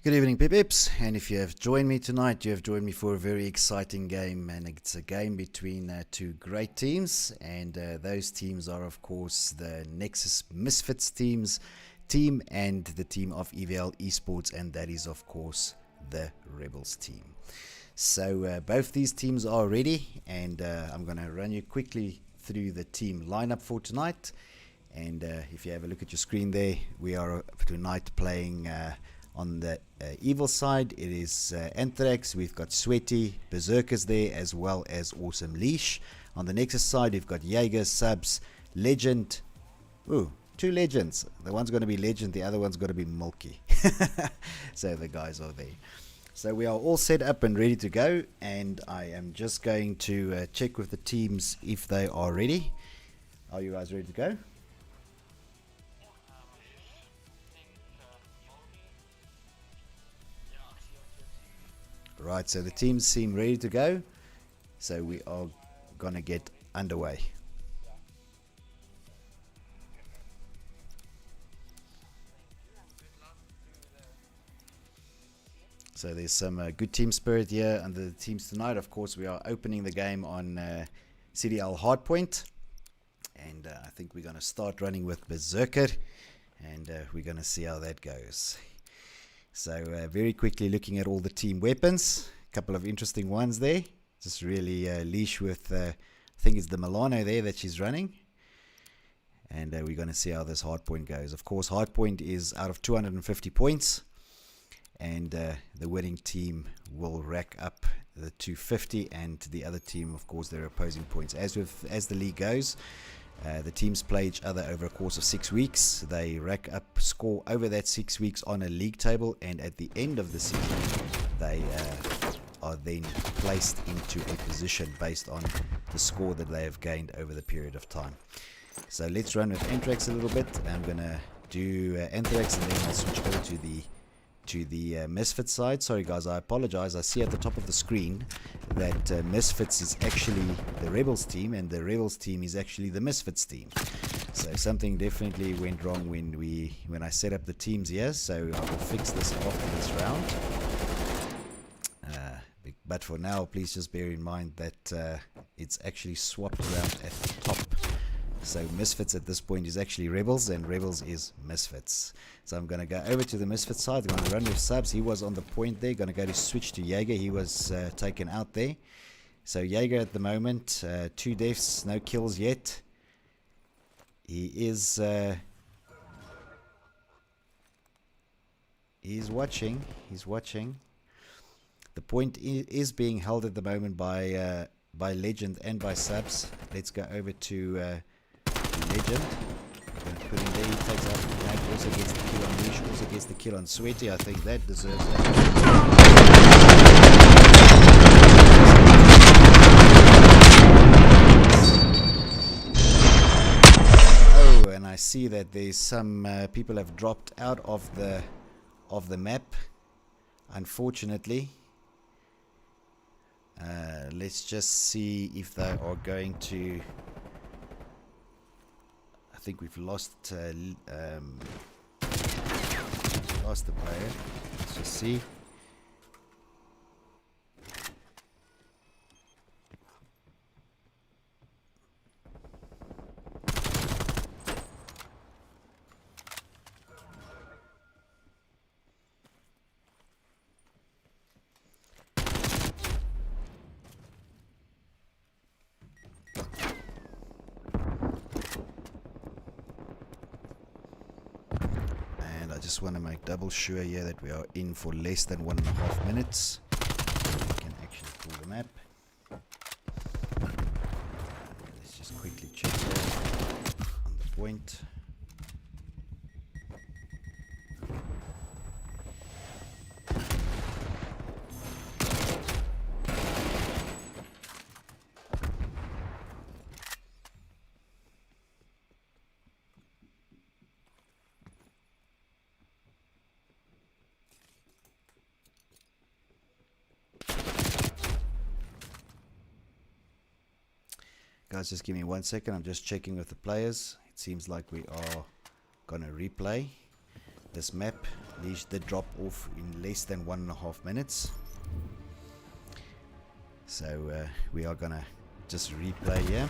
Good evening, Pips, and if you have joined me tonight, you have joined me for a very exciting game, and it's a game between two great teams, and those teams are, of course, the Nexus Misfits team and the team of EVL Esports, and that is, of course, the Rebels team. So both these teams are ready, and I'm going to run you quickly through the team lineup for tonight. And if you have a look at your screen there, we are tonight playing on the evil side. It is Anthrax. We've got Sweaty, Berserkers there, as well as Awesome Leash. On the Nexus side, we've got Jaeger, Subs, Legend. Ooh, two Legends. The one's going to be Legend, the other one's going to be Milky. So the guys are there. So we are all set up and ready to go, and I am just going to check with the teams if they are ready. Are you guys ready to go? Right, so the teams seem ready to go, so we are gonna get underway. So there's some good team spirit here under the teams tonight. Of course, we are opening the game on CDL Hardpoint, and I think we're gonna start running with Berserker, and we're gonna see how that goes. So very quickly looking at all the team weapons, a couple of interesting ones there. Just really Leash with, I think it's the Milano there that she's running. And we're going to see how this hardpoint goes. Of course, hardpoint is out of 250 points. And the winning team will rack up the 250. And the other team, of course, their opposing points. As the league goes, the teams play each other over a course of 6 weeks. They rack up score over that 6 weeks on a league table, and at the end of the season they are then placed into a position based on the score that they have gained over the period of time. So let's run with Anthrax a little bit. I'm gonna do Anthrax, and then I'll switch over to the Misfits side. Sorry guys, I apologize. I see at the top of the screen that Misfits is actually the Rebels team, and the Rebels team is actually the Misfits team. So something definitely went wrong when I set up the teams here, so I will fix this after this round. But for now, please just bear in mind that it's actually swapped around at the top. So Misfits at this point is actually Rebels, and Rebels is Misfits. So I'm going to go over to the Misfits side. I'm going to run with Subs. He was on the point there. Going to go to switch to Jaeger. He was taken out there. So Jaeger at the moment, 2 deaths, no kills yet. He is he's watching. He's watching. The point is being held at the moment by Legend and by Subs. Let's go over to Legend. Going to put him there. He takes out the flag. Also gets the kill on Leash. Also gets the kill on Sweaty. I think that deserves that. Oh, and I see that there's some people have dropped out of the map, unfortunately. Let's just see if they are going to. I think we've lost the player. Let's just see. just want to make double sure here that we are in for less than 1.5 minutes. We can actually pull the map. Let's just quickly check that on the point. Guys, just give me 1 second. I'm just checking with the players. It seems like we are gonna replay this map. Leash did drop off in less than 1.5 minutes, so we are gonna just replay here.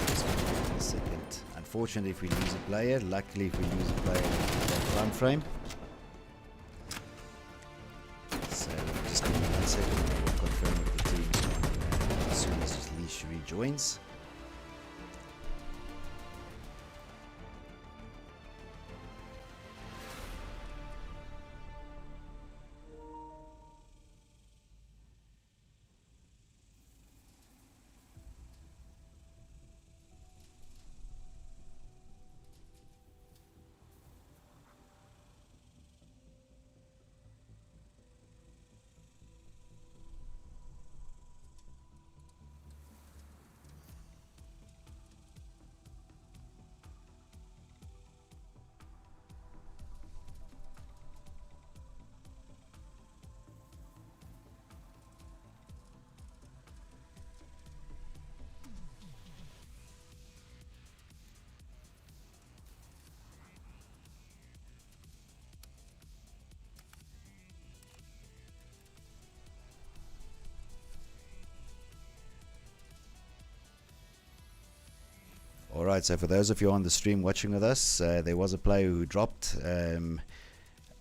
Just give me a second. Unfortunately, if we lose a player, luckily if we lose a player in that time frame. So just give me 1 second and we'll confirm with the teams as soon as Leash rejoins. Alright, so for those of you on the stream watching with us, there was a player who dropped.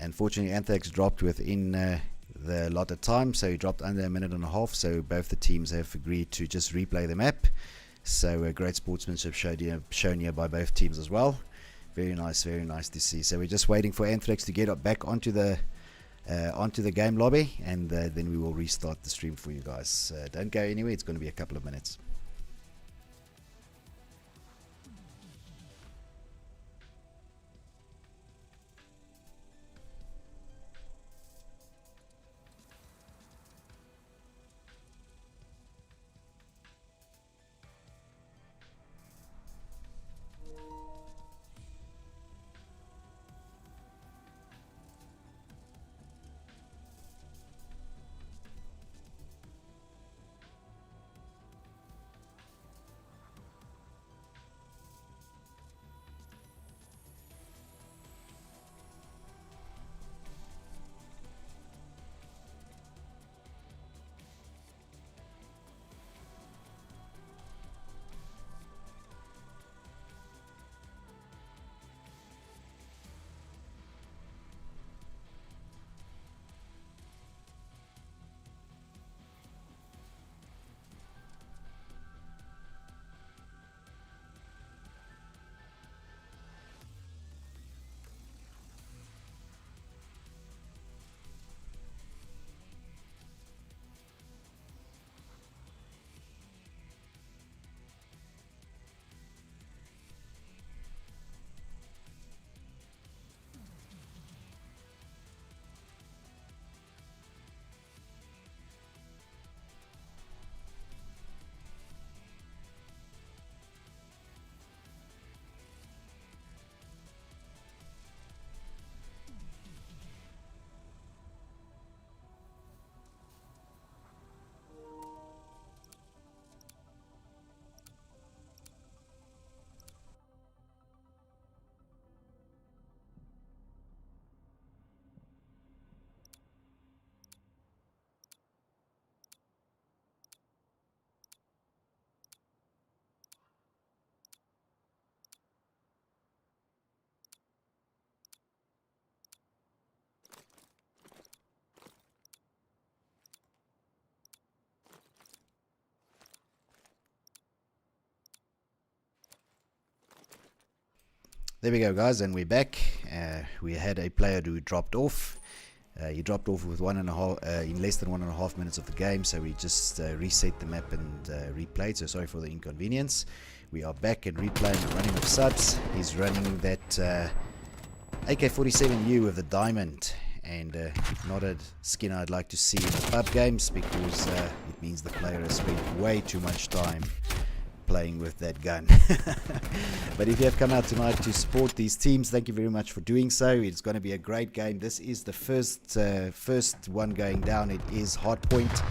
Unfortunately, Anthrax dropped within the allotted time, so he dropped under 1.5 minutes, so both the teams have agreed to just replay the map. So great sportsmanship shown here by both teams as well. Very nice to see. So we're just waiting for Anthrax to get back onto the game lobby, and then we will restart the stream for you guys. Don't go anywhere, it's going to be a couple of minutes. There we go, guys, and we're back. We had a player who dropped off. He dropped off with in less than 1.5 minutes of the game, so we just reset the map and replayed. So sorry for the inconvenience. We are back and replaying, running with subs. He's running that AK-47U with the diamond, and not a skin I'd like to see in the pub games, because it means the player has spent way too much time playing with that gun. But if you have come out tonight to support these teams, thank you very much for doing so. It's going to be a great game. This is the first one going down. It is Hardpoint,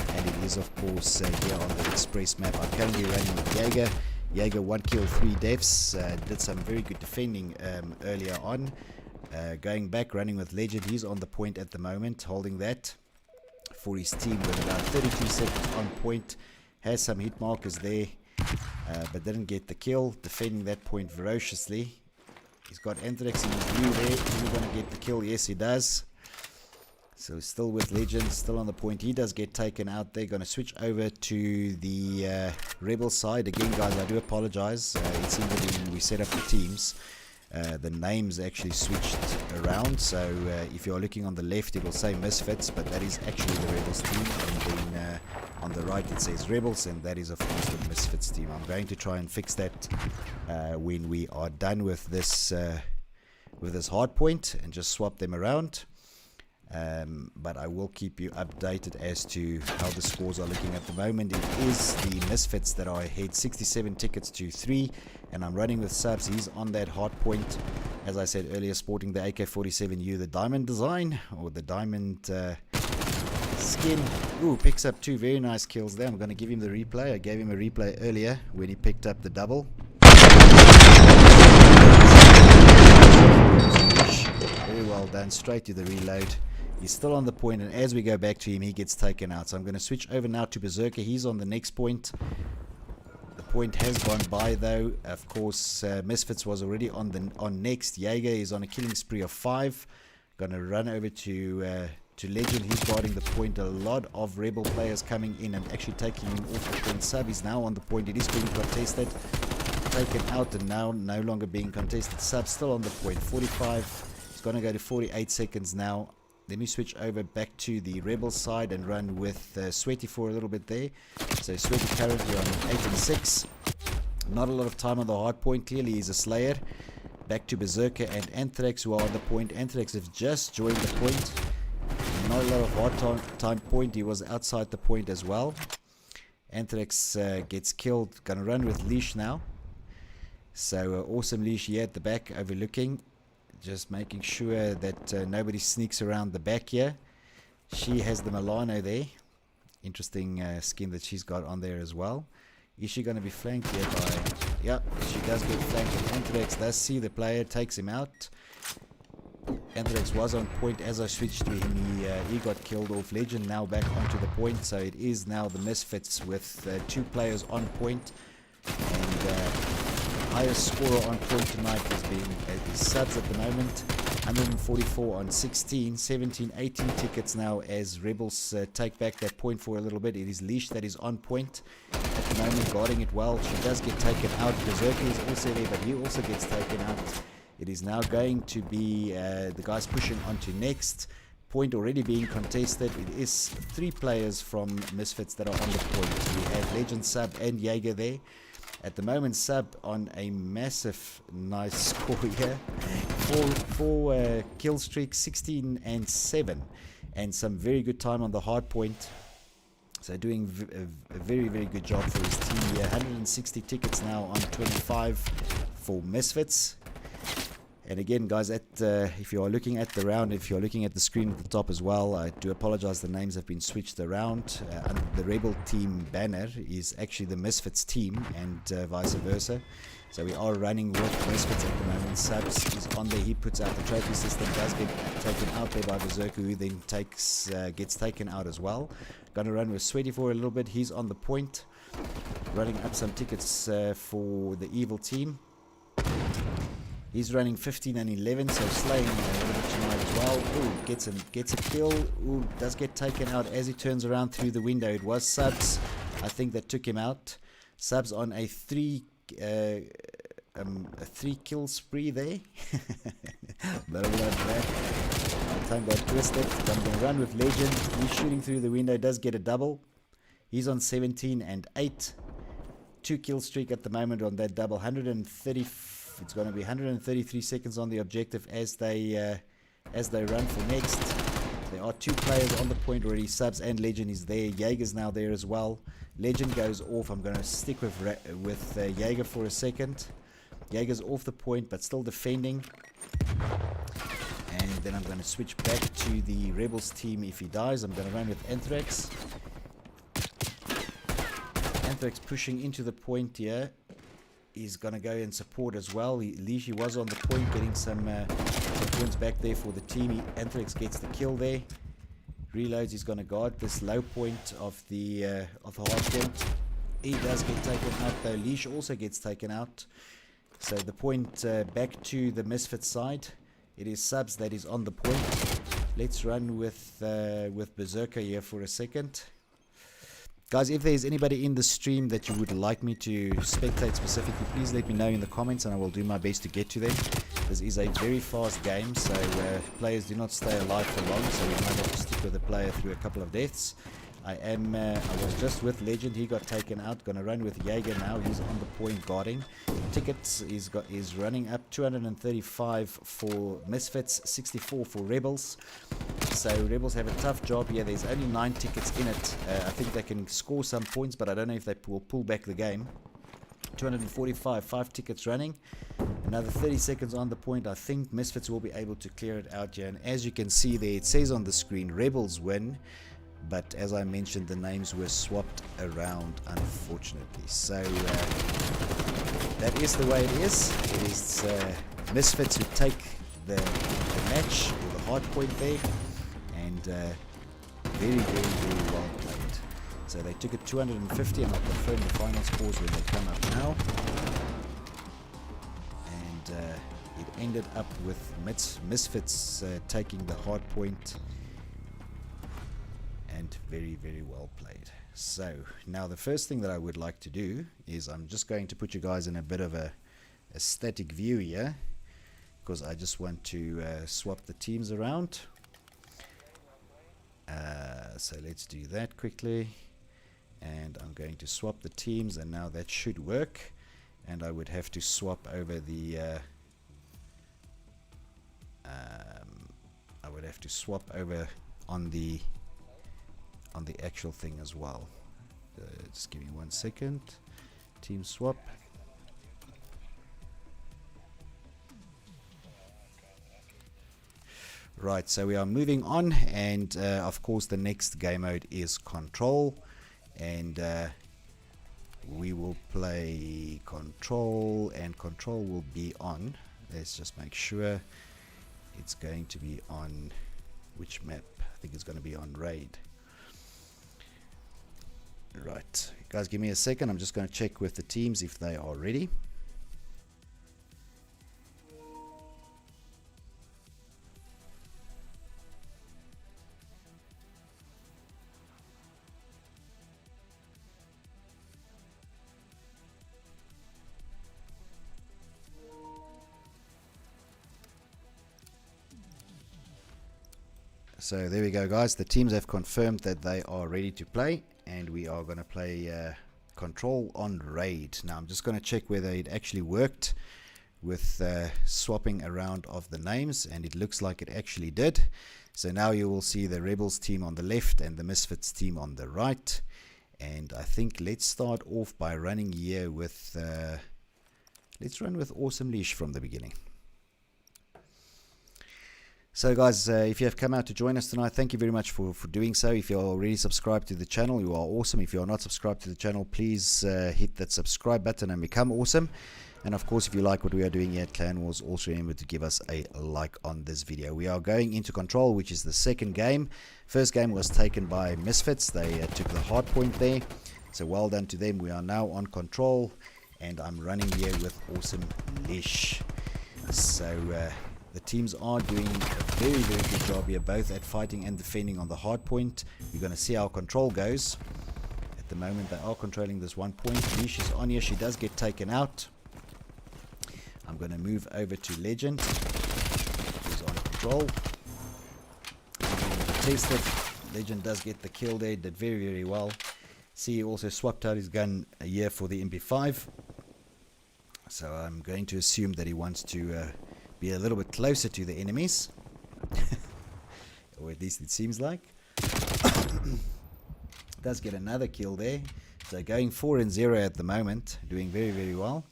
and it is of course here on the Express map. I'm currently running with Jaeger 1 kill 3 deaths. Did some very good defending earlier on. Going back, running with Legend. He's on the point at the moment, holding that for his team with about 32 seconds on point. Has some hit markers there, but didn't get the kill. Defending that point ferociously. He's got Anthrax in his view there. Is he going to get the kill? Yes, he does. So still with Legend, still on the point. He does get taken out. They're going to switch over to the Rebel side. Again, guys, I do apologize. It seems that when we set up the teams, the names actually switched around. So if you're looking on the left, it will say Misfits, but that is actually the Rebels team. And then on the right, it says Rebels, and that is, of course, the Misfits team. I'm going to try and fix that when we are done with this hard point, and just swap them around. But I will keep you updated as to how the scores are looking at the moment. It is the Misfits that are ahead, 67 tickets to 3, and I'm running with subs. He's on that hard point, as I said earlier, sporting the AK-47U, the diamond design, or the diamond skin. Ooh, picks up 2 very nice kills there. I'm going to give him the replay. I gave him a replay earlier when he picked up the double. Very well done, straight to the reload. He's still on the point, and as we go back to him, he gets taken out. So I'm going to switch over now to Berserker. He's on the next point. The point has gone by, though. Of course, Misfits was already on next. Jaeger is on a killing spree of 5. Going to run over to Legend. He's guarding the point. A lot of Rebel players coming in and actually taking him off the point. Sub is now on the point. It is being contested. Taken out, and now no longer being contested. Sub still on the point. 45. It's going to go to 48 seconds now. Let me switch over back to the Rebel side and run with Sweaty for a little bit there. So Sweaty currently on 8 and 6. Not a lot of time on the hard point. Clearly he's a Slayer. Back to Berserker and Anthrax, who are on the point. Anthrax have just joined the point. Not a lot of hard time point. He was outside the point as well. Anthrax gets killed. Gonna run with Leash now. So awesome Leash here at the back, overlooking. Just making sure that nobody sneaks around the back here. She has the Milano there. Interesting skin that she's got on there as well. Is she going to be flanked here by... Yeah, she does get flanked. And Anthrax does see the player, takes him out. Anthrax was on point. As I switched to him, he got killed off. Legend now back onto the point. So it is now the Misfits with 2 players on point. And... highest scorer on point tonight has been the subs at the moment. 144 on 16, 17, 18 tickets now as Rebels take back that point for a little bit. It is Leash that is on point at the moment, guarding it well. She does get taken out. Berserker is also there, but he also gets taken out. It is now going to be the guys pushing onto next. Point already being contested. It is 3 players from Misfits that are on the point. We have Legend, Sub, and Jaeger there. At the moment, Sub on a massive nice score here. 4 kill streak, 16 and 7. And some very good time on the hard point. So doing a very, very good job for his team here. 160 tickets now on 25 for Misfits. And again, guys, if you are looking at the round, if you're looking at the screen at the top as well, I do apologize, the names have been switched around. And the Rebel team banner is actually the Misfits team, and vice versa. So we are running with Misfits at the moment. Subs is on there. He puts out the trophy system, does get taken out there by Berserker, who then gets taken out as well. Gonna run with Sweaty for a little bit. He's on the point, running up some tickets for the evil team. He's running 15 and 11, so slaying a little bit tonight as well. Ooh, gets a kill. Ooh, does get taken out as he turns around through the window. It was Subs, I think, that took him out. Subs on a 3 a 3-kill spree there. But that time got twisted. I'm going to run with Legend. He's shooting through the window, does get a double. He's on 17 and 8. 2-kill streak at the moment on that double. 130. It's going to be 133 seconds on the objective as they run for next. There are 2 players on the point already. Subs and Legend is there. Jaeger's now there as well. Legend goes off. I'm going to stick with Jaeger for a second. Jaeger's off the point but still defending. And then I'm going to switch back to the Rebels team. If he dies, I'm going to run with Anthrax. Anthrax pushing into the point here. He's going to go and support as well. Lishi was on the point, getting some points back there for the team. Anthrax gets the kill there. Reloads. He's going to guard this low point of the hard point. He does get taken out though. Leash also gets taken out. So the point back to the Misfits side. It is Subs that is on the point. Let's run with Berserker here for a second. Guys, if there's anybody in the stream that you would like me to spectate specifically, please let me know in the comments and I will do my best to get to them. This is a very fast game, so players do not stay alive for long, so we might have to stick with the player through a couple of deaths. I was just with Legend. He got taken out. Gonna run with Jaeger now. He's on the point guarding. Tickets is running up. 235 for Misfits, 64 for Rebels. So Rebels have a tough job here. There's only 9 tickets in it. I think they can score some points, but I don't know if they will pull back the game. 245, 5 tickets running. Another 30 seconds on the point. I think Misfits will be able to clear it out here. And as you can see there, it says on the screen, Rebels win. But as I mentioned, the names were swapped around, unfortunately. So that is the way it is. It is Misfits who take the match, or the hard point there. And very, very, very well played. So they took it 250, and I'll confirm the final scores when they come up now. And it ended up with Misfits taking the hard point. And very, very well played. So now the first thing that I would like to do is I'm just going to put you guys in a bit of a static view here, because I just want to swap the teams around. So let's do that quickly, and I'm going to swap the teams, and now that should work. And I would have to swap over the I would have to swap over on the actual thing as well. Just give me 1 second. Team swap. Right, so we are moving on, and of course the next game mode is Control, and we will play Control, and Control will be on. Let's just make sure it's going to be on which map. I think it's going to be on Raid. Right, guys, give me a second. I'm just going to check with the teams if they are ready. So there we go, guys. The teams have confirmed that they are ready to play, and we are going to play Control on Raid. Now I'm just going to check whether it actually worked with swapping around of the names, and it looks like it actually did. So now you will see the Rebels team on the left and the Misfits team on the right. And I think let's start off by running here with let's run with Awesome Leash from the beginning. So guys, if you have come out to join us tonight, thank you very much for doing so. If you're already subscribed to the channel, you are awesome. If you are not subscribed to the channel, please hit that subscribe button and become awesome. And of course, if you like what we are doing here at Clan Wars, also remember to give us a like on this video. We are going into Control, which is the second game. First game was taken by Misfits. They took the hard point there. So well done to them. We are now on Control, and I'm running here with Awesome Leash. So the teams are doing a very, very good job here, both at fighting and defending on the hard point. We're going to see how Control goes. At the moment, they are controlling this 1 point. Leash is on here. She does get taken out. I'm going to move over to Legend, who's on control. Test it. Legend does get the kill there, did very, very well. See, he also swapped out his gun a year for the MP5. So I'm going to assume that he wants to be a little bit closer to the enemies. Or at least it seems like. Does get another kill there. So going 4-0 at the moment. Doing very, very well.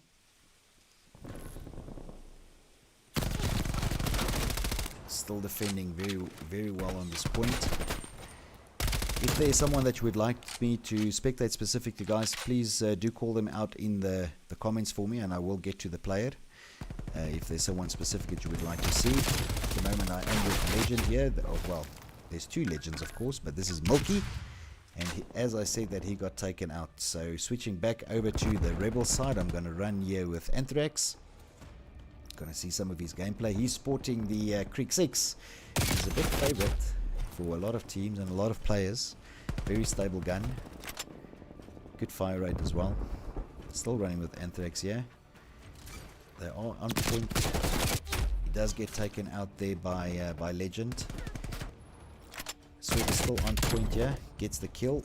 Still defending very, very well on this point. If there's someone that you would like me to spectate specifically, guys, please do call them out in the comments for me, and I will get to the player. If there's someone specific that you would like to see. At the moment I am with Legend here. Well, there's two Legends of course, but this is Milky. And as I said, that he got taken out. So switching back over to the Rebel side, I'm going to run here with Anthrax. Going to see some of his gameplay. He's sporting the Creek 6. He's a big favorite for a lot of teams and a lot of players. Very stable gun. Good fire rate as well. Still running with Anthrax here. They are on point. He does get taken out there by Legend. Sweet is still on point here. Gets the kill.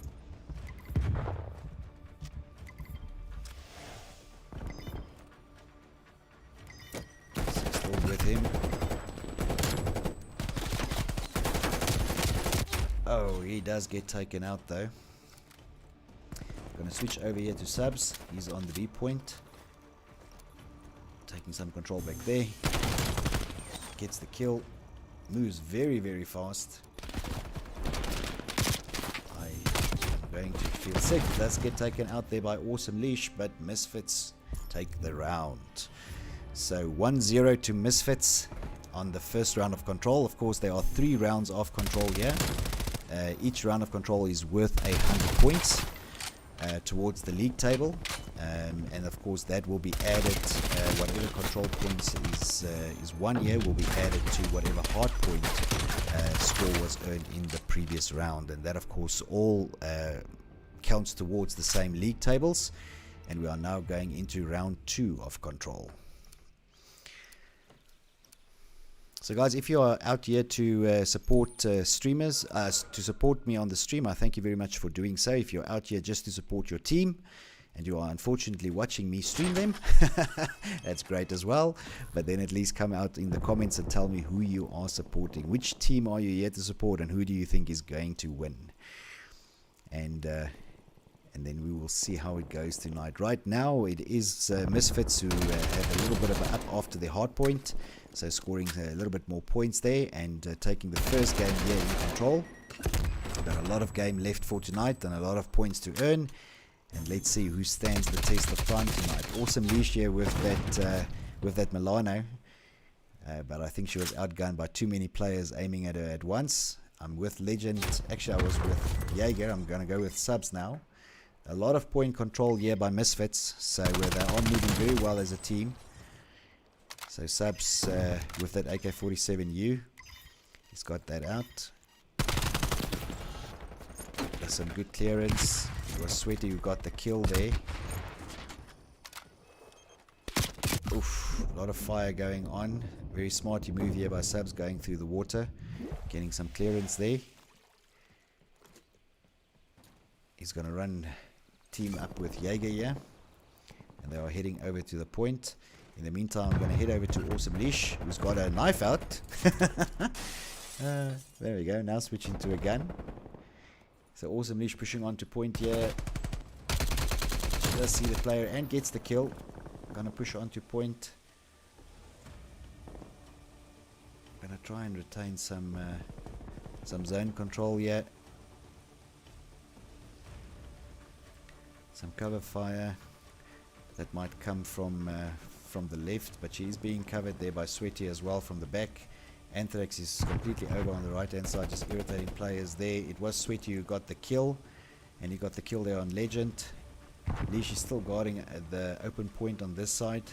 Still with him. Oh, he does get taken out though. Gonna switch over here to Subs. He's on the B point. Taking some control back there. Gets the kill. Moves very, very fast. I am going to feel sick. Does get taken out there by Awesome Leash, but Misfits take the round. So 1-0 to Misfits on the first round of control. Of course, there are 3 rounds of control here. Each round of control is worth 100 points towards the league table, and of course that will be added. Whatever control points is won here will be added to whatever hard point score was earned in the previous round, and that of course all counts towards the same league tables. And we are now going into round 2 of control. So guys, if you are out here to support streamers, to support me on the stream, I thank you very much for doing so. If you're out here just to support your team, and you are unfortunately watching me stream them, that's great as well. But then at least come out in the comments and tell me who you are supporting. Which team are you here to support, and who do you think is going to win? And then we will see how it goes tonight. Right now, it is Misfits who have a little bit of an up after their hard point. So scoring a little bit more points there and taking the first game here in control. Got a lot of game left for tonight and a lot of points to earn. And let's see who stands the test of time tonight. Awesome Leash here with that Milano. But I think she was outgunned by too many players aiming at her at once. I'm with Legend. Actually, I was with Jaeger. I'm going to go with Subs now. A lot of point control here by Misfits. So they are moving very well as a team. So Subs with that AK-47U, he's got that out. There's some good clearance. It was Sweaty who got the kill there. Oof, a lot of fire going on. Very smart move here by Subs, going through the water, getting some clearance there. He's going to run team up with Jaeger here, and they are heading over to the point. In the meantime, I'm going to head over to Awesome Leash, who's got a knife out. There we go, now switching to a gun. So Awesome Leash pushing on to point here. She does see the player and gets the kill. Going to push on to point. Going to try and retain some zone control here. Some cover fire that might come from the left, but she's being covered there by Sweaty as well from the back. Anthrax is completely over on the right hand side, just irritating players there. It was Sweaty who got the kill, and he got the kill there on Legend. Leash is still guarding the open point on this side,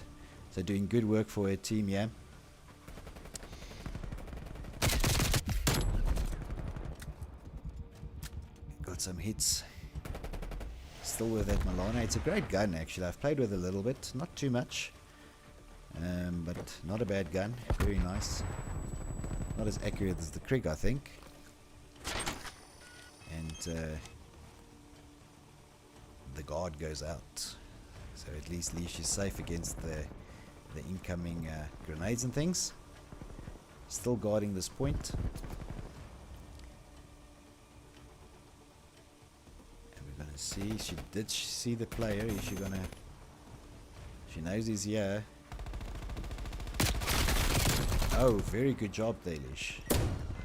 so doing good work for her team here. Got some hits. Still with that Milano. It's a great gun actually. I've played with it a little bit, not too much. But not a bad gun, very nice. Not as accurate as the Krig, I think. And the guard goes out, so at least Leash is safe against the incoming grenades and things. Still guarding this point. And we're gonna see, she did see the player. Is she gonna, she knows he's here. Oh, very good job there, Leash.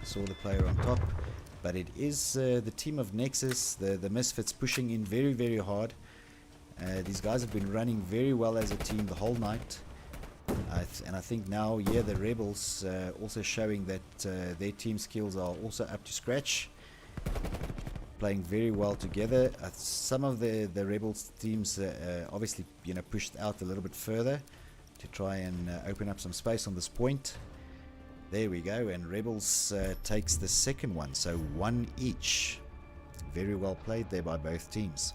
Saw the player on top. But it is the team of Nexus, the Misfits, pushing in very, very hard. These guys have been running very well as a team the whole night. And I think now, yeah, the Rebels also showing that their team skills are also up to scratch. Playing very well together. Some of the Rebels teams obviously, you know, pushed out a little bit further to try and open up some space on this point. There we go, and Rebels takes the second one, so 1 each. Very well played there by both teams.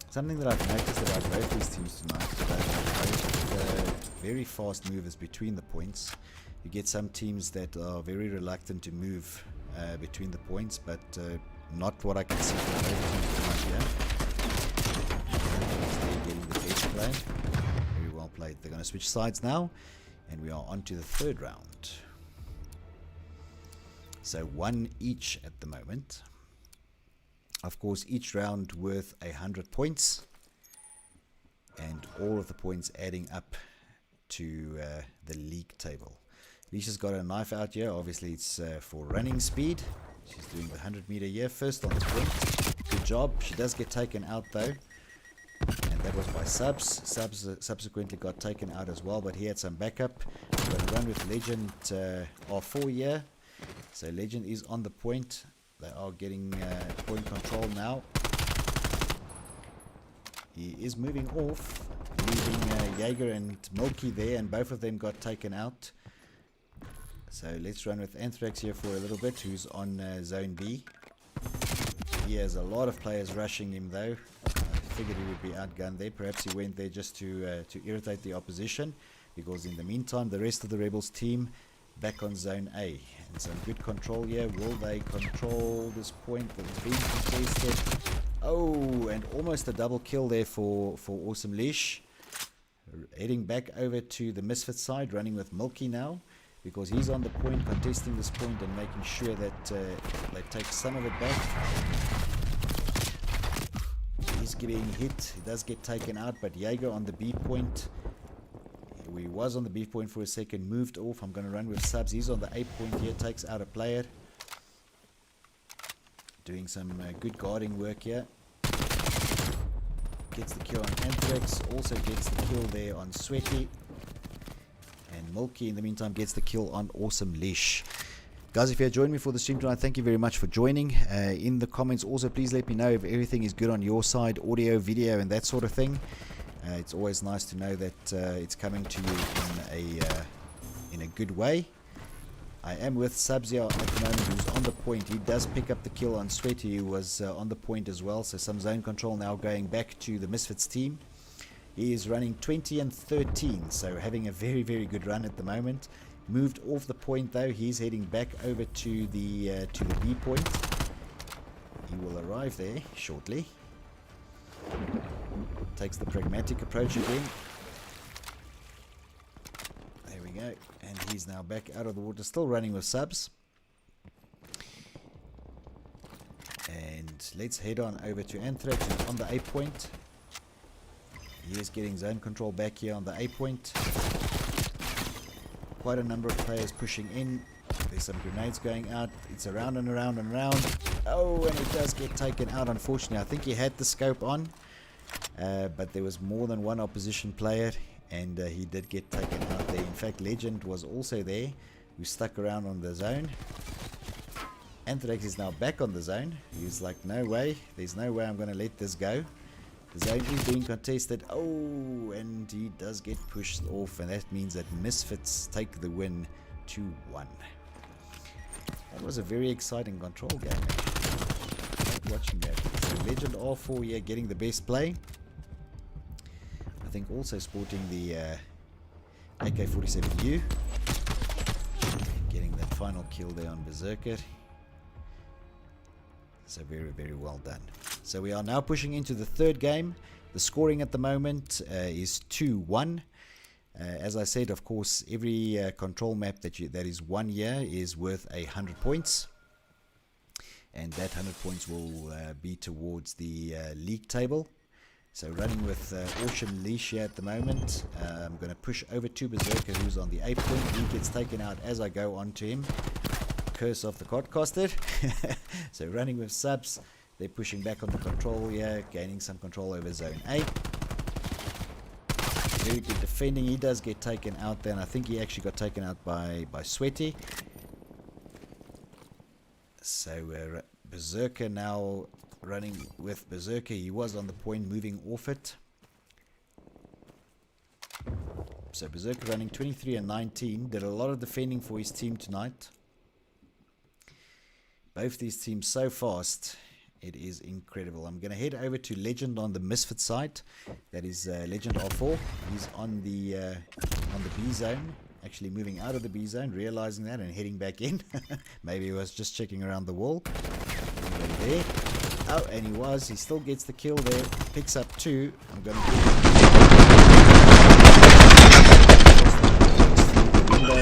Something that I've noticed about both these teams tonight is that they're both very fast movers between the points. You get some teams that are very reluctant to move between the points, but not what I can see from both teams tonight here. They're getting the best play. Very well played. They're going to switch sides now. And we are on to the third round. So 1 each at the moment. Of course, each round worth 100 points. And all of the points adding up to the league table. Lisha's got a knife out here. Obviously, it's for running speed. She's doing the 100-meter here first on the point. Good job. She does get taken out though. And that was by Subs. Subs subsequently got taken out as well, but he had some backup. We're going to run with Legend R4 here. So Legend is on the point. They are getting point control now. He is moving off, leaving Jaeger and Milky there, and both of them got taken out. So let's run with Anthrax here for a little bit, who's on Zone B. He has a lot of players rushing him though. Figured he would be outgunned there. Perhaps he went there just to irritate the opposition, because in the meantime the rest of the Rebels team back on Zone A, and some good control here. Will they control this point that is being contested? Oh, and almost a double kill there for Awesome Leash. Heading back over to the Misfits side, running with Milky now, because he's on the point, contesting this point and making sure that they take some of it back. He's getting hit. He does get taken out, but Jaeger on the B point. He was on the B point for a second, moved off. I'm going to run with Subs. He's on the A point here, takes out a player. Doing some good guarding work here. Gets the kill on Anthrax. Also gets the kill there on Sweaty. And Milky in the meantime gets the kill on Awesome Leash. Guys, if you have joined me for the stream tonight, thank you very much for joining. In the comments also, please let me know if everything is good on your side, audio, video, and that sort of thing. It's always nice to know that it's coming to you in a good way. I am with Subzia at the moment, who's on the point. He does pick up the kill on Sweaty, who was on the point as well. So some zone control now going back to the Misfits team. He is running 20 and 13, so having a very, very good run at the moment. Moved off the point though. He's heading back over to the B point. He will arrive there shortly. Takes the pragmatic approach again. There we go. And he's now back out of the water, still running with Subs. And let's head on over to Anthrax, who's on the A point. He is getting zone control back here on the A point. Quite a number of players pushing in. There's some grenades going out. It's around and around and around. Oh, and it does get taken out, unfortunately. I think he had the scope on, but there was more than one opposition player, and he did get taken out there. In fact, Legend was also there, who stuck around on the zone. Anthrax is now back on the zone. He's like, no way. There's no way I'm going to let this go. The zone is being contested. Oh, and he does get pushed off, and that means that Misfits take the win 2-1. That was a very exciting control game. I like watching that. So Legend R4 here getting the best play. I think also sporting the AK-47U. Getting that final kill there on Berserker. So very, very well done. So we are now pushing into the third game. The scoring at the moment is 2-1. As I said, of course, every control map that is 1 year is worth 100 points. And that 100 points will be towards the league table. So running with Ocean Leash here at the moment. I'm going to push over to Berserker, who's on the A point. He gets taken out as I go on to him. Curse of the Codcaster. So running with subs. They're pushing back on the control here, gaining some control over Zone A. Very good defending. He does get taken out there, and I think he actually got taken out by Sweaty. So Berserker now running with Berserker. He was on the point, moving off it. So Berserker running 23 and 19. Did a lot of defending for his team tonight. Both these teams so fast. It is incredible. I'm going to head over to Legend on the Misfit side. That is Legend R4. He's on the B zone. Actually moving out of the B zone, realizing that and heading back in. Maybe he was just checking around the wall. There. Oh, and he was. He still gets the kill there. Picks up 2. I'm going to the window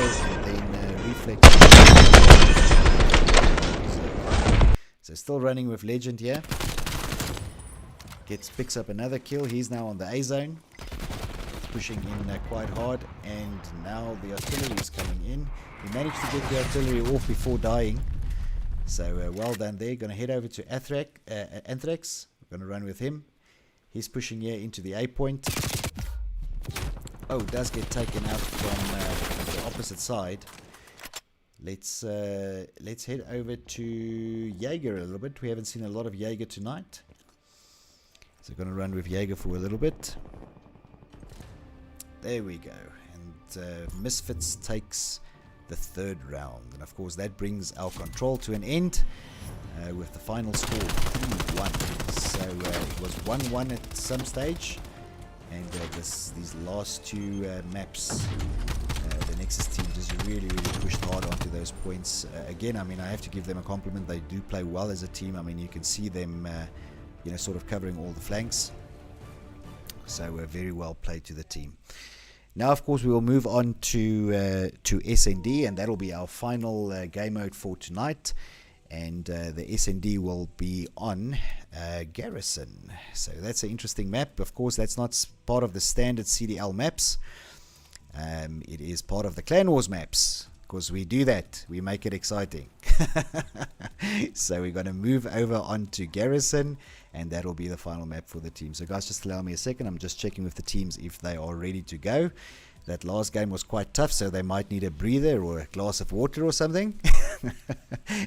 and then reflect. So still running with Legend here. Picks up another kill. He's now on the A zone. Pushing in quite hard, and now the artillery is coming in. He managed to get the artillery off before dying. So well done there. Going to head over to Anthrax. We're going to run with him. He's pushing here into the A point. Oh, does get taken out from the opposite side. Let's head over to Jaeger a little bit. We haven't seen a lot of Jaeger tonight. So going to run with Jaeger for a little bit. There we go. And Misfits takes the third round. And of course that brings our control to an end with the final score 3-1. So it was 1-1 at some stage. And these last 2 maps, the Nexus team just really pushed hard onto those points. Again, I mean, I have to give them a compliment. They do play well as a team. I mean, you can see them, sort of covering all the flanks. So very well played to the team. Now, of course, we will move on to SND, and that will be our final game mode for tonight. And the SND will be on Garrison. So that's an interesting map. Of course, that's not part of the standard CDL maps. It is part of the Clan Wars maps. Because we do that, we make it exciting. So we're going to move over onto Garrison, and that will be the final map for the team. So guys, just allow me a second. I'm just checking with the teams if they are ready to go. That last game was quite tough, so they might need a breather or a glass of water or something.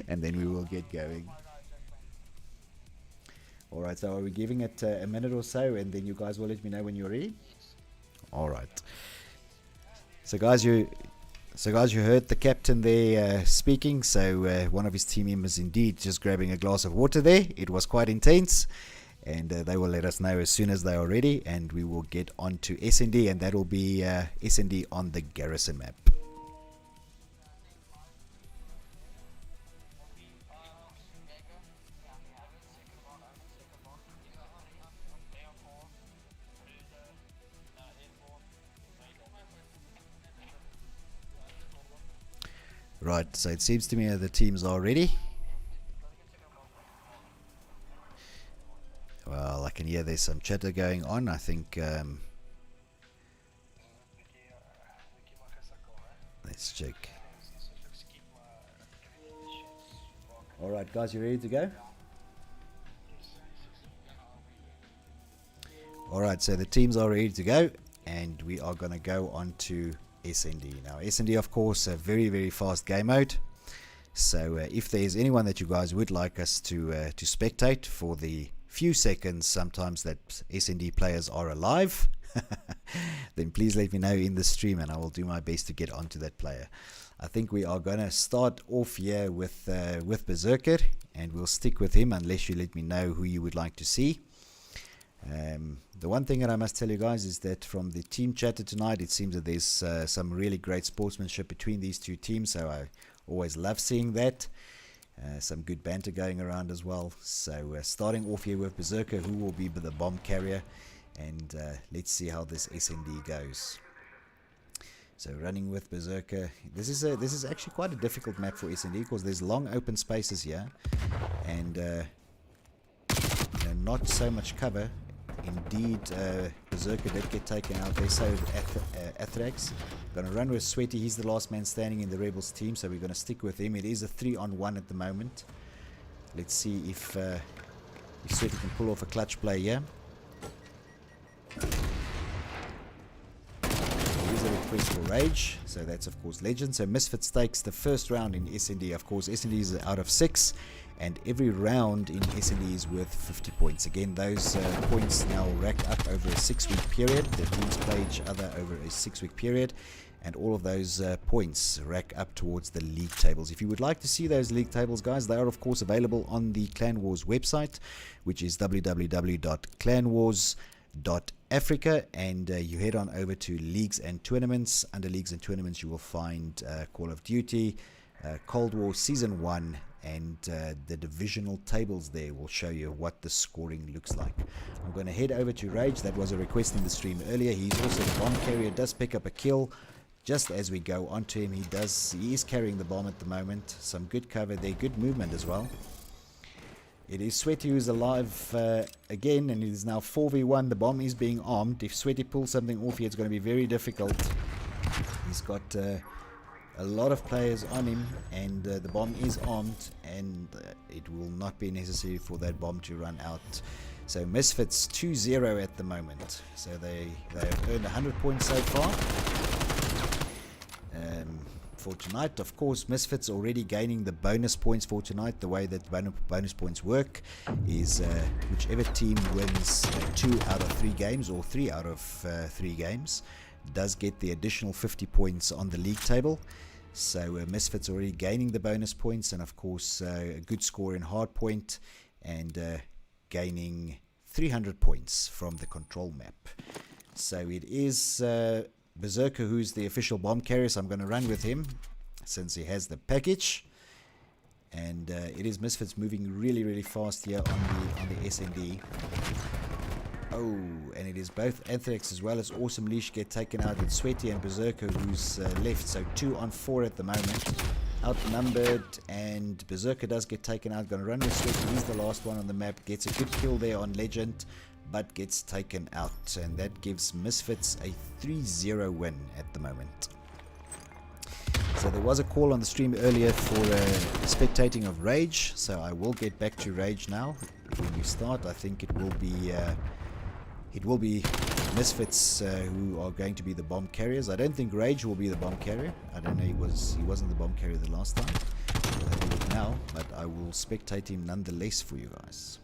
And then we will get going. Alright, so are we giving it a minute or so, and then you guys will let me know when you're ready? Alright. So guys, you heard the captain there speaking. So one of his team members indeed just grabbing a glass of water there. It was quite intense, and they will let us know as soon as they are ready, and we will get on to SND, and that will be SND on the Garrison map. Right, so it seems to me that the teams are ready. Well, I can hear there's some chatter going on. I think let's check. Alright guys, you ready to go? Alright, so the teams are ready to go, and we are going to go on to SND. Now SND, of course, a very fast game mode. So if there is anyone that you guys would like us to spectate for the few seconds sometimes that SND players are alive, then please let me know in the stream, and I will do my best to get onto that player. I think we are going to start off here with Berserker, and we'll stick with him unless you let me know who you would like to see. The one thing that I must tell you guys is that from the team chatter tonight, it seems that there's some really great sportsmanship between these two teams, so I always love seeing that. Some good banter going around as well. So starting off here with Berserker, who will be the bomb carrier, and let's see how this SND goes. So running with Berserker, this is actually quite a difficult map for SND because there's long open spaces here, and not so much cover. Indeed, Berserker did get taken out. They saved Athrax. Going to run with Sweaty. He's the last man standing in the Rebels team, so we're going to stick with him. It is a 3-on-1 at the moment. Let's see if Sweaty can pull off a clutch play here. There is a request for Rage, so that's of course Legend. So Misfits takes the first round in SND. Of course, SND is out of 6. And every round in SND is worth 50 points. Again, those points now rack up over a 6-week period. The teams play each other over a 6-week period, and all of those points rack up towards the league tables. If you would like to see those league tables, guys, they are of course available on the Clan Wars website, which is www.clanwars.africa, and you head on over to Leagues and Tournaments. Under Leagues and Tournaments, you will find Call of Duty, Cold War Season 1, and the divisional tables there will show you what the scoring looks like. I'm going to head over to Rage. That was a request in the stream earlier. He's also the bomb carrier, does pick up a kill just as we go onto him. He is carrying the bomb at the moment. Some good cover there, good movement as well. It is Sweaty who's alive again, and it is now 4v1. The bomb is being armed. If Sweaty pulls something off here, it's going to be very difficult. He's got a lot of players on him, and the bomb is armed, and it will not be necessary for that bomb to run out. So Misfits 2-0 at the moment, so they have earned 100 points so far. For tonight, of course, Misfits already gaining the bonus points for tonight. The way that bonus points work is whichever team wins 2 out of 3 games or 3 out of 3 games does get the additional 50 points on the league table. So Misfits already gaining the bonus points, and of course a good score in hardpoint, and gaining 300 points from the control map. So it is Berserker who's the official bomb carrier, so I'm going to run with him since he has the package. And it is Misfits moving really fast here on the SND. Oh, and it is both Anthrax as well as Awesome Leash get taken out. It's Sweaty and Berserker who's left, so 2-on-4 at the moment. Outnumbered, and Berserker does get taken out. Gonna run with Sweaty. He's the last one on the map. Gets a good kill there on Legend, but gets taken out, and that gives Misfits a 3-0 win at the moment. So there was a call on the stream earlier for spectating of Rage, so I will get back to Rage now. When we start, I think it will be Misfits who are going to be the bomb carriers. I don't think Rage will be the bomb carrier. I don't know, he wasn't the bomb carrier the last time. We'll have a look now, but I will spectate him nonetheless for you guys.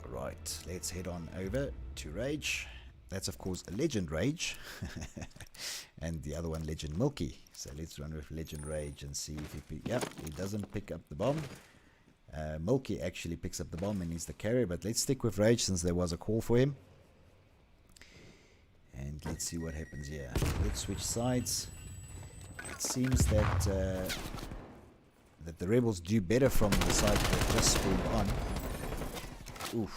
Right, let's head on over to Rage. That's of course a Legend Rage, and the other one Legend Milky. So let's run with Legend Rage and see if he doesn't pick up the bomb. Milky actually picks up the bomb and he's the carrier, but let's stick with Rage since there was a call for him. And let's see what happens here. Let's switch sides. It seems that that the Rebels do better from the side that just spawned on. Oof.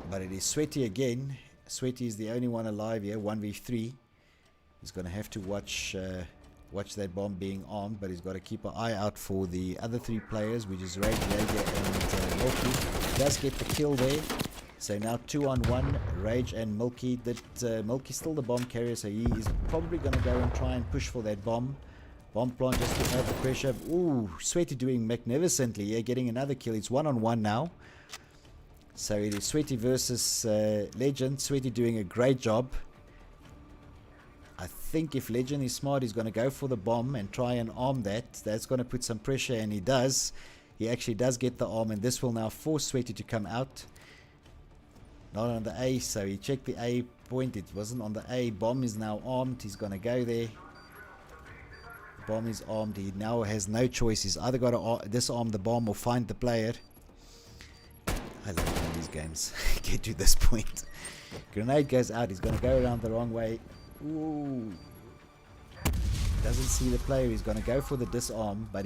But it is Sweaty again. Sweaty is the only one alive here, 1v3. He's going to have to watch that bomb being armed, but he's got to keep an eye out for the other 3 players, which is Rage, Jaeger, and Milky. Does get the kill there. So now 2-on-1, Rage and Milky. Milky's still the bomb carrier, so he is probably going to go and try and push for that bomb. Bomb plant just to add the pressure. Ooh, Sweaty doing magnificently here, getting another kill. It's 1-on-1 now. So it is Sweaty versus Legend. Sweaty doing a great job. I think if Legend is smart, he's going to go for the bomb and try and arm that. That's going to put some pressure, and he does. He actually does get the arm, and this will now force Sweaty to come out. Not on the A, so he checked the A point. It wasn't on the A. Bomb is now armed. He's going to go there. The bomb is armed. He now has no choice. He's either got to disarm the bomb or find the player. I love when these games get to this point. Grenade goes out. He's going to go around the wrong way. Ooh. Doesn't see the player. He's going to go for the disarm, but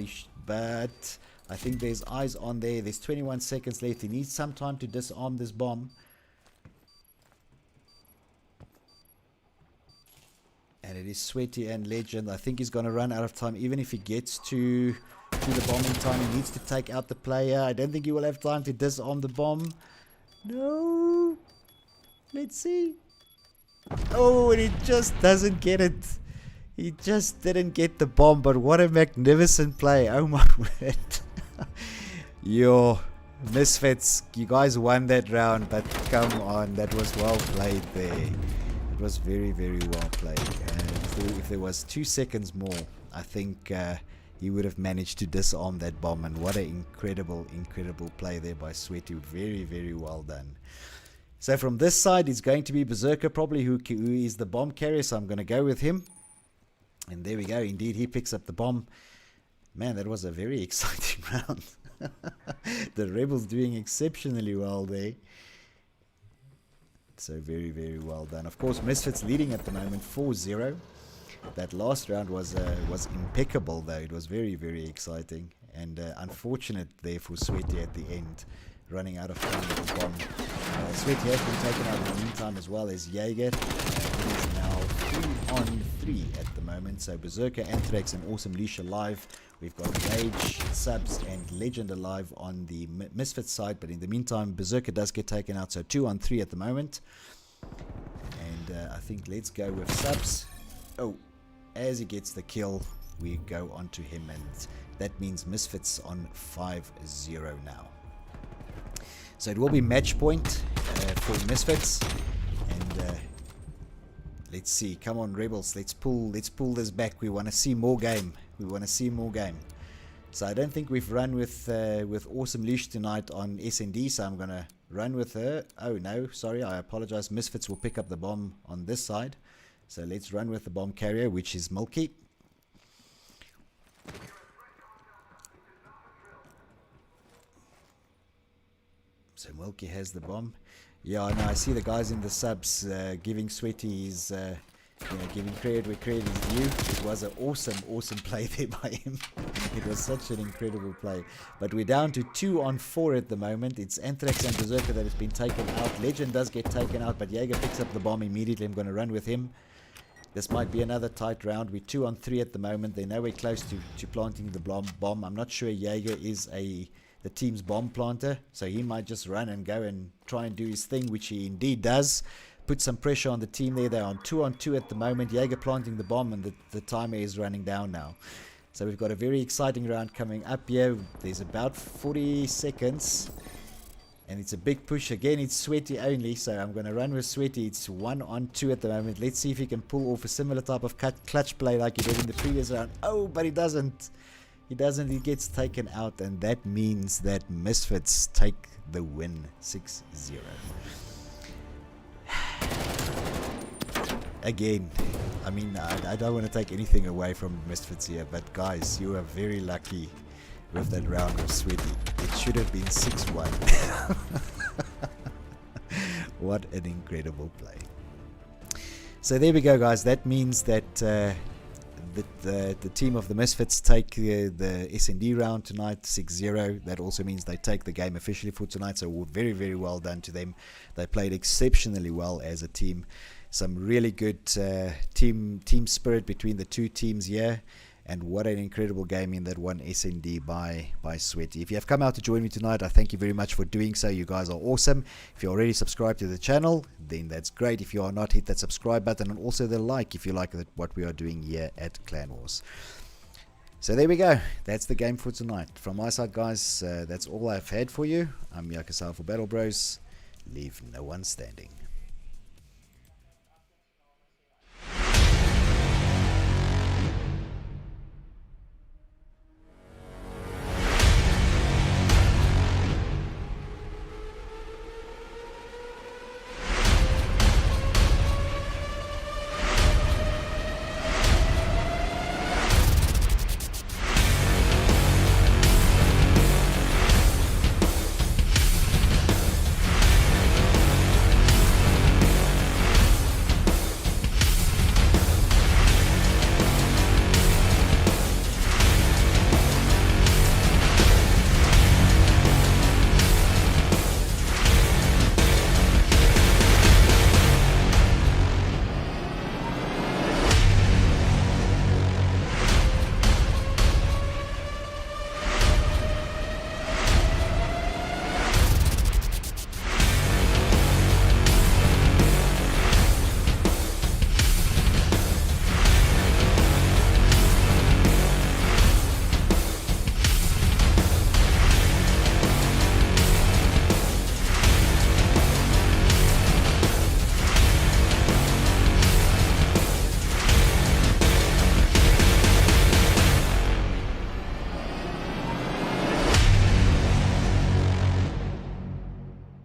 I think there's eyes on there. There's 21 seconds left. He needs some time to disarm this bomb. And it is Sweaty and Legend. I think he's going to run out of time. Even if he gets to the bomb in time, he needs to take out the player. I don't think he will have time to disarm the bomb. No. Let's see. Oh, and he just doesn't get it. He just didn't get the bomb. But what a magnificent play. Oh my word. Your Misfits, you guys won that round. But come on, that was well played there. It was very, very well played. If there was 2 seconds more, I think he would have managed to disarm that bomb. And what an incredible, incredible play there by Sweaty. Very, very well done. So from this side, it's going to be Berserker, probably, who is the bomb carrier. So I'm going to go with him. And there we go. Indeed, he picks up the bomb. Man, that was a very exciting round. The Rebels doing exceptionally well there. So very, very well done. Of course, Misfits leading at the moment 4-0. That last round was impeccable, though. It was very, very exciting. And unfortunate there for Sweaty at the end, running out of time with the bomb. Sweaty has been taken out in the meantime, as well as Jaeger. He's now 3-on-3 at the moment. So Berserker, Anthrax, and Awesome Leash alive. We've got Rage, Subs, and Legend alive on the Misfits side. But in the meantime, Berserker does get taken out. So 2-on-3 at the moment. And I think let's go with Subs. Oh, as he gets the kill, we go on to him. And that means Misfits on 5-0 now. So it will be match point for Misfits. And let's see. Come on, Rebels. Let's pull this back. We want to see more game. We want to see more game. So I don't think we've run with Awesome Leash tonight on SND. So I'm going to run with her. Oh, no. Sorry. I apologize. Misfits will pick up the bomb on this side. So let's run with the bomb carrier, which is Milky. So Milky has the bomb. Yeah, no, I see the guys in the subs giving Sweaty his, giving credit where credit is due. It was an awesome play there by him. It was such an incredible play. But we're down to 2-on-4 at the moment. It's Anthrax and Berserker that has been taken out. Legend does get taken out, but Jaeger picks up the bomb immediately. I'm going to run with him. This might be another tight round. We're 2-on-3 at the moment. They're nowhere close to planting the bomb. I'm not sure Jaeger is the team's bomb planter, so he might just run and go and try and do his thing, which he indeed does. Put some pressure on the team there. They're on 2-on-2 at the moment. Jaeger planting the bomb, and the timer is running down now. So we've got a very exciting round coming up here. There's about 40 seconds. And it's a big push. Again, it's Sweaty only. So I'm going to run with Sweaty. It's 1-on-2 at the moment. Let's see if he can pull off a similar type of clutch play like he did in the previous round. Oh, but he doesn't. He doesn't. He gets taken out. And that means that Misfits take the win 6-0. Again, I mean, I don't want to take anything away from Misfits here. But guys, you are very lucky with that round of Sweaty. It should have been 6-1. What an incredible play. So there we go, guys. That means that the team of the Misfits take the S&D round tonight 6-0. That also means they take the game officially for tonight. So very, very well done to them. They played exceptionally well as a team. Some really good team spirit between the two teams here. And what an incredible game in that one SND by Sweaty. If you have come out to join me tonight, I thank you very much for doing so. You guys are awesome. If you're already subscribed to the channel, then that's great. If you are not, hit that subscribe button and also the like if you like what we are doing here at Clan Wars. So there we go. That's the game for tonight. From my side, guys, that's all I've had for you. I'm jacosauer for BattleBros. Leave no one standing.